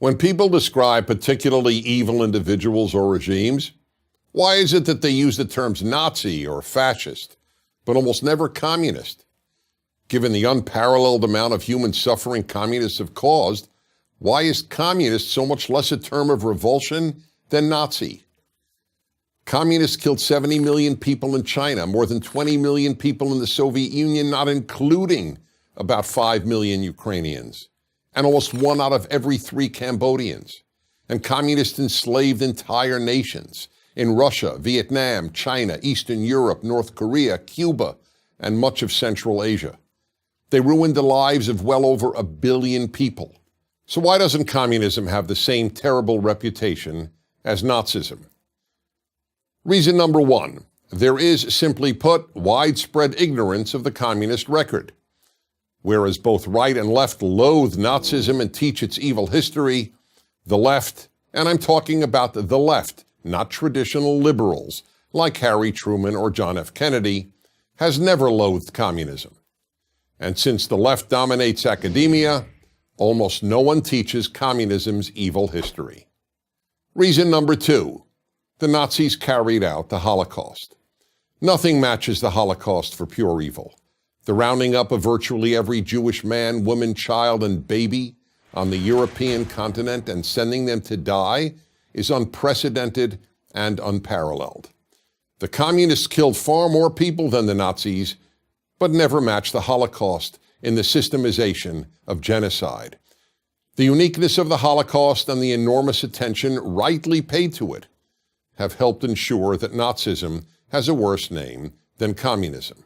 When people describe particularly evil individuals or regimes, why is it that they use the terms Nazi or fascist, but almost never communist? Given the unparalleled amount of human suffering communists have caused, why is communist so much less a term of revulsion than Nazi? Communists killed 70 million people in China, more than 20 million people in the Soviet Union, not including about 5 million Ukrainians, and almost 1 out of every 3 Cambodians. And communists enslaved entire nations in Russia, Vietnam, China, Eastern Europe, North Korea, Cuba, and much of Central Asia. They ruined the lives of well over 1 billion people. So why doesn't communism have the same terrible reputation as Nazism? Reason number 1, there is, simply put, widespread ignorance of the communist record. Whereas both right and left loathe Nazism and teach its evil history, the left, and I'm talking about the left, not traditional liberals like Harry Truman or John F. Kennedy, has never loathed communism. And since the left dominates academia, almost no one teaches communism's evil history. Reason number 2, the Nazis carried out the Holocaust. Nothing matches the Holocaust for pure evil. The rounding up of virtually every Jewish man, woman, child, and baby on the European continent and sending them to die is unprecedented and unparalleled. The communists killed far more people than the Nazis, but never matched the Holocaust in the systemization of genocide. The uniqueness of the Holocaust and the enormous attention rightly paid to it have helped ensure that Nazism has a worse name than communism.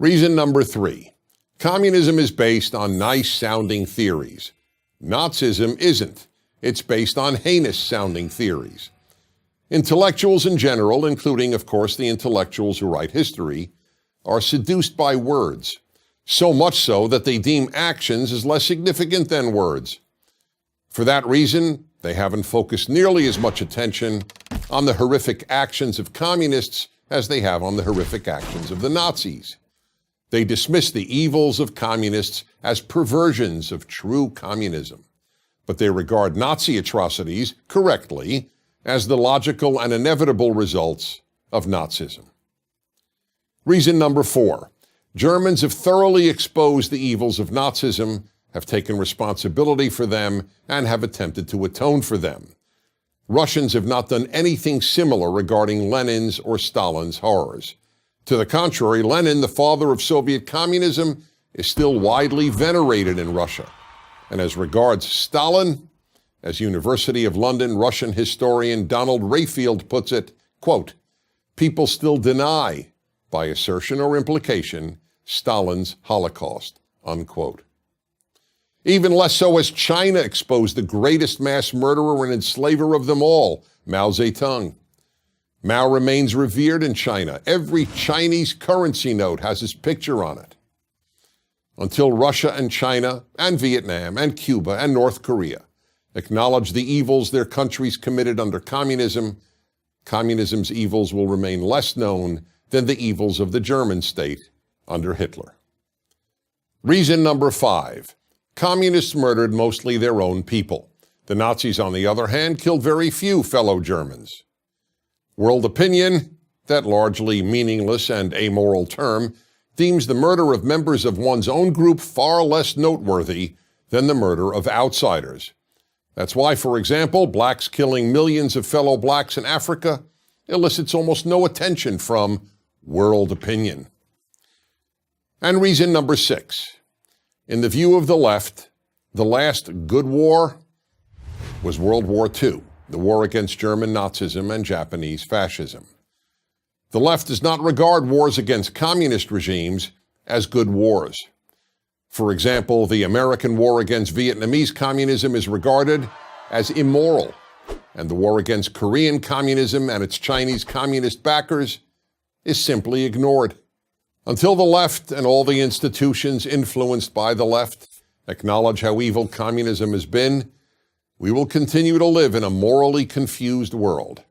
Reason number 3, communism is based on nice-sounding theories. Nazism isn't. It's based on heinous-sounding theories. Intellectuals in general, including, of course, the intellectuals who write history, are seduced by words, so much so that they deem actions as less significant than words. For that reason, they haven't focused nearly as much attention on the horrific actions of communists as they have on the horrific actions of the Nazis. They dismiss the evils of communists as perversions of true communism, but they regard Nazi atrocities, correctly, as the logical and inevitable results of Nazism. Reason number 4, Germans have thoroughly exposed the evils of Nazism, have taken responsibility for them, and have attempted to atone for them. Russians have not done anything similar regarding Lenin's or Stalin's horrors. To the contrary, Lenin, the father of Soviet communism, is still widely venerated in Russia. And as regards Stalin, as University of London Russian historian Donald Rayfield puts it, quote, people still deny, by assertion or implication, Stalin's Holocaust, unquote. Even less so as China exposed the greatest mass murderer and enslaver of them all, Mao Zedong. Mao remains revered in China. Every Chinese currency note has his picture on it. Until Russia and China and Vietnam and Cuba and North Korea acknowledge the evils their countries committed under communism, communism's evils will remain less known than the evils of the German state under Hitler. Reason number 5, communists murdered mostly their own people. The Nazis, on the other hand, killed very few fellow Germans. World opinion, that largely meaningless and amoral term, deems the murder of members of one's own group far less noteworthy than the murder of outsiders. That's why, for example, blacks killing millions of fellow blacks in Africa elicits almost no attention from world opinion. And reason number 6, in the view of the left, the last good war was World War II, the war against German Nazism and Japanese fascism. The left does not regard wars against communist regimes as good wars. For example, the American war against Vietnamese communism is regarded as immoral, and the war against Korean communism and its Chinese communist backers is simply ignored. Until the left and all the institutions influenced by the left acknowledge how evil communism has been, we will continue to live in a morally confused world.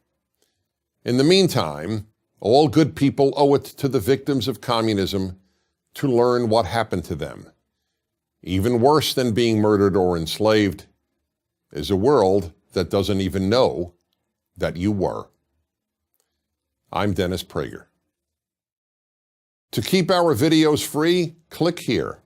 In the meantime, all good people owe it to the victims of communism to learn what happened to them. Even worse than being murdered or enslaved, is a world that doesn't even know that you were. I'm Dennis Prager. To keep our videos free, click here.